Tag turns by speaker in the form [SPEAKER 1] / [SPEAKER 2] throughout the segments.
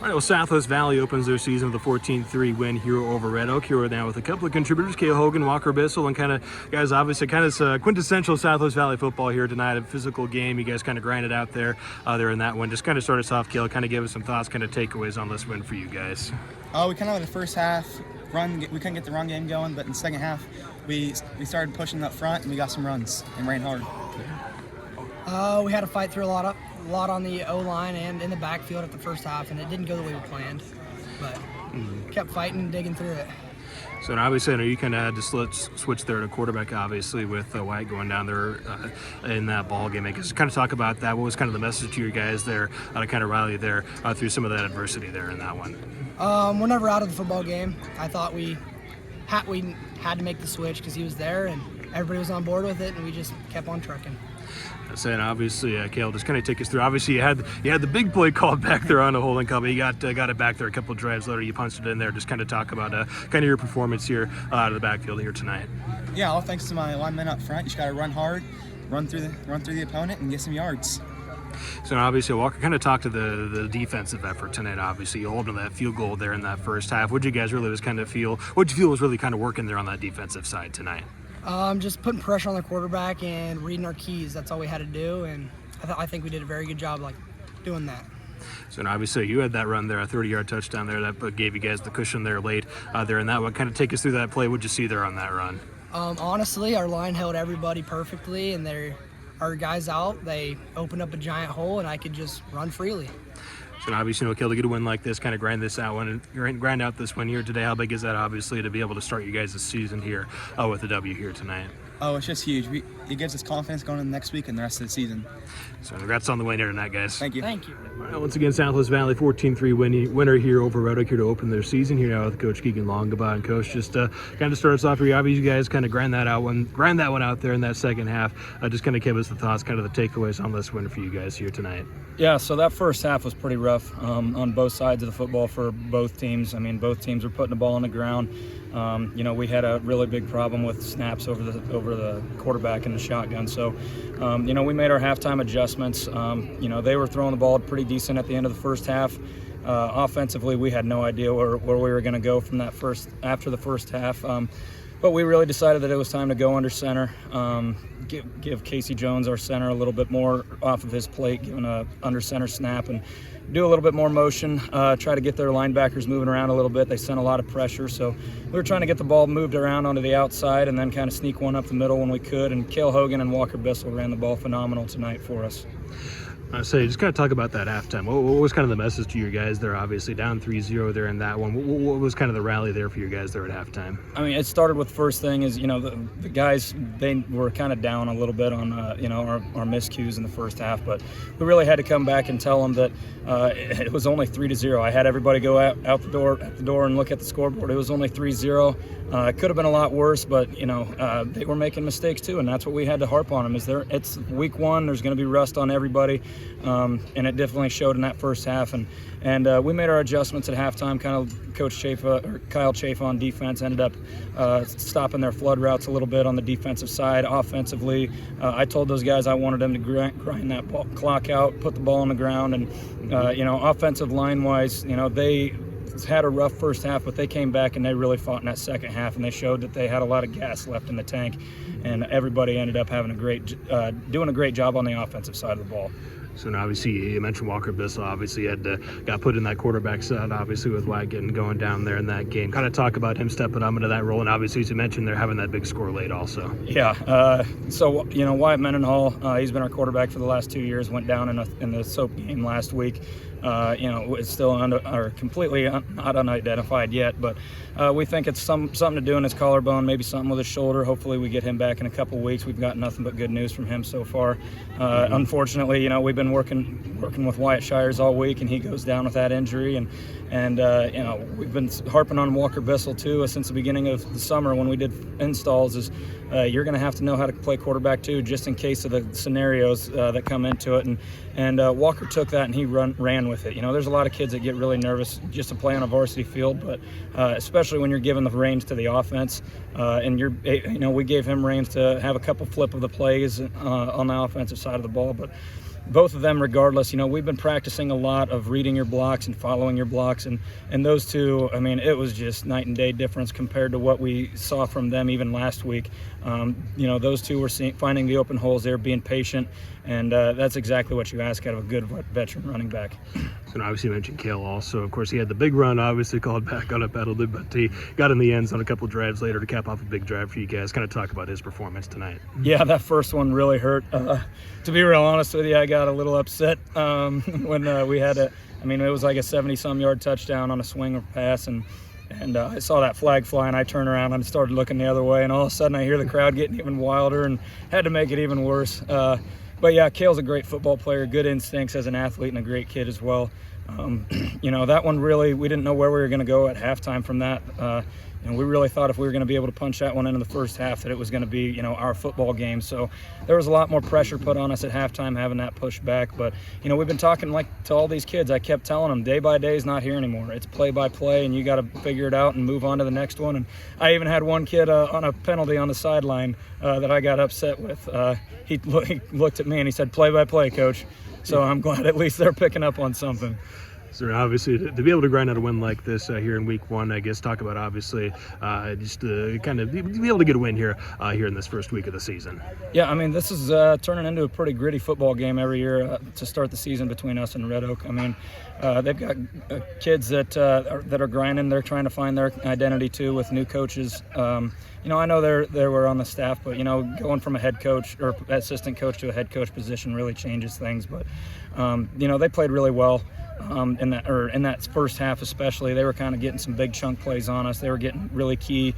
[SPEAKER 1] All right, well, Southwest Valley opens their season with a 14-3 win here over Red Oak. Here now with a couple of contributors, Cale Hogan, Walker Bissell, and kind of guys, obviously kind of quintessential Southwest Valley football here tonight. A physical game. You guys kind of grinded out there in that one. Just kind of start us off, Cale. Kind of give us some thoughts, kind of takeaways on this win for you guys.
[SPEAKER 2] We kind of in the first half we couldn't get the run game going, but in the second half we started pushing up front and we got some runs and ran hard.
[SPEAKER 3] We had to fight through a lot on the O-line and in the backfield at the first half, and it didn't go the way we planned, but kept fighting and digging through it.
[SPEAKER 1] So obviously, I know you kind of had to switch there to quarterback, obviously, with White going down there in that ball game. Just kind of talk about that. What was kind of the message to your guys there to kind of rally there through some of that adversity there in that one?
[SPEAKER 3] We're never out of the football game. I thought we had to make the switch because he was there and everybody was on board with it, and we just kept on trucking.
[SPEAKER 1] And obviously, Cale, just kind of take us through. Obviously, you had the big play called back there on a holding call, but you got it back there a couple of drives later. You punched it in there. Just kind of talk about kind of your performance here out of the backfield here tonight.
[SPEAKER 2] Yeah, all thanks to my linemen up front. You just got to run hard, run through the opponent, and get some yards.
[SPEAKER 1] So obviously, Walker, kind of talk to the defensive effort tonight. Obviously, you holding that field goal there in that first half. What'd you guys really was really kind of working there on that defensive side tonight?
[SPEAKER 3] Just putting pressure on the quarterback and reading our keys. That's all we had to do, and I think we did a very good job doing that.
[SPEAKER 1] So obviously you had that run there, a 30-yard touchdown there that gave you guys the cushion there late there in that one. Kind of take us through that play. What'd you see there on that run?
[SPEAKER 3] Honestly, our line held everybody perfectly, and our guys out, they opened up a giant hole, and I could just run freely.
[SPEAKER 1] So obviously, Cale, to get a win like this, kind of grind out this win here today. How big is that, obviously, to be able to start you guys' season here with a W here tonight?
[SPEAKER 2] Oh, it's just huge. It gives us confidence going into next week and the rest of the season.
[SPEAKER 1] So congrats on the win here tonight, guys.
[SPEAKER 2] Thank you.
[SPEAKER 3] Thank you.
[SPEAKER 1] Right, once again, Southwest Valley 14-3 winner here over Red Oak here to open their season here now with Coach Keegan Longabah. And Coach, just kind of start us off here. Obviously, you guys kind of grind that one out there in that second half. Just kind of give us the thoughts, kind of the takeaways on this win for you guys here tonight.
[SPEAKER 4] Yeah, so that first half was pretty rough on both sides of the football for both teams. I mean, both teams were putting the ball on the ground. We had a really big problem with snaps over the quarterback and the shotgun. So, we made our halftime adjustments. They were throwing the ball pretty decent at the end of the first half. Offensively, we had no idea where we were going to go from after the first half. But we really decided that it was time to go under center, give Casey Jones, our center, a little bit more off of his plate, give him a under center snap, and do a little bit more motion, try to get their linebackers moving around a little bit. They sent a lot of pressure, so we were trying to get the ball moved around onto the outside and then kind of sneak one up the middle when we could. And Cale Hogan and Walker Bissell ran the ball phenomenal tonight for us.
[SPEAKER 1] Just kind of talk about that halftime. What was kind of the message to your guys there? Obviously down 3-0 there in that one. What was kind of the rally there for your guys there at halftime?
[SPEAKER 4] I mean, it started with the first thing is, the guys, they were kind of down a little bit on, our miscues in the first half, but we really had to come back and tell them that it was only 3-0. I had everybody go out the door and look at the scoreboard. It was only 3-0. It could have been a lot worse, but, they were making mistakes too, and that's what we had to harp on them. It's week one, there's going to be rust on everybody. And it definitely showed in that first half, and we made our adjustments at halftime. Kind of Kyle Chafe on defense ended up stopping their flood routes a little bit on the defensive side. Offensively, I told those guys I wanted them to grind that clock out, put the ball on the ground, and offensive line wise, they had a rough first half, but they came back and they really fought in that second half, and they showed that they had a lot of gas left in the tank, and everybody ended up having doing a great job on the offensive side of the ball.
[SPEAKER 1] So now obviously you mentioned Walker Bissell. Obviously got put in that quarterback side, obviously with White going down there in that game. Kind of talk about him stepping up into that role, and obviously as you mentioned, they're having that big score late also.
[SPEAKER 4] Yeah. So Wyatt Mendenhall, he's been our quarterback for the last 2 years. Went down in the soap game last week. It's still completely not unidentified yet, but we think it's something to do in his collarbone, maybe something with his shoulder. Hopefully we get him back in a couple weeks. We've got nothing but good news from him so far. Unfortunately, we've been working with Wyatt Shires all week, and he goes down with that injury, and we've been harping on Walker Bissell too since the beginning of the summer when we did installs. You're going to have to know how to play quarterback too, just in case of the scenarios that come into it. And Walker took that and he ran with it. There's a lot of kids that get really nervous just to play on a varsity field, but especially when you're given the reins to the offense, and we gave him reins to have a couple flip of the plays on the offensive side of the ball, but both of them, regardless, we've been practicing a lot of reading your blocks and following your blocks, and those two, I mean, it was just night and day difference compared to what we saw from them even last week. Those two were finding the open holes there, being patient, and that's exactly what you ask out of a good veteran running back.
[SPEAKER 1] And obviously you mentioned Kale also. Of course, he had the big run, obviously called back on a penalty, but he got in the end zone a couple drives later to cap off a big drive for you guys. Kind of talk about his performance tonight.
[SPEAKER 4] Yeah, that first one really hurt. To be real honest with you, I got a little upset when we had it was like a 70-some yard touchdown on a swing or pass, and I saw that flag fly, and I turned around and started looking the other way, and all of a sudden I hear the crowd getting even wilder and had to make it even worse. But yeah, Kale's a great football player, good instincts as an athlete, and a great kid as well. That one really, we didn't know where we were going to go at halftime from that. We really thought if we were going to be able to punch that one into the first half that it was going to be, our football game. So there was a lot more pressure put on us at halftime having that push back. But, we've been talking to all these kids. I kept telling them day by day is not here anymore. It's play by play, and you got to figure it out and move on to the next one. And I even had one kid on a penalty on the sideline that I got upset with. He looked at me and he said, "Play by play, coach." So I'm glad at least they're picking up on something.
[SPEAKER 1] So obviously to be able to grind out a win like this here in week one, I guess talk about obviously just to kind of be able to get a win here in this first week of the season.
[SPEAKER 4] Yeah, this is turning into a pretty gritty football game every year to start the season between us and Red Oak. They've got kids that are grinding. They're trying to find their identity too with new coaches. I know they were on the staff, but going from a head coach or assistant coach to a head coach position really changes things. But they played really well. In that first half especially, they were kind of getting some big chunk plays on us. They were getting really key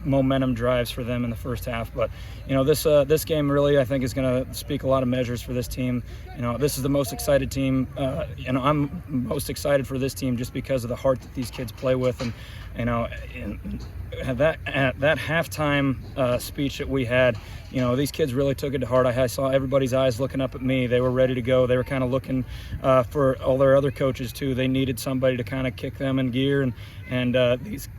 [SPEAKER 4] momentum drives for them in the first half. But this game really, I think, is going to speak a lot of measures for this team. This is the most excited team. I'm most excited for this team just because of the heart that these kids play with, and that halftime speech that we had. These kids really took it to heart. I saw everybody's eyes looking up at me. They were ready to go. They were kind of looking for all their other coaches too. They needed somebody to kind of kick them in gear, and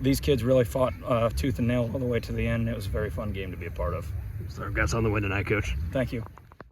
[SPEAKER 4] these kids really fought tooth and nail all the way to the end. It was a very fun game to be a part of.
[SPEAKER 1] So congrats on the win tonight, Coach.
[SPEAKER 4] Thank you.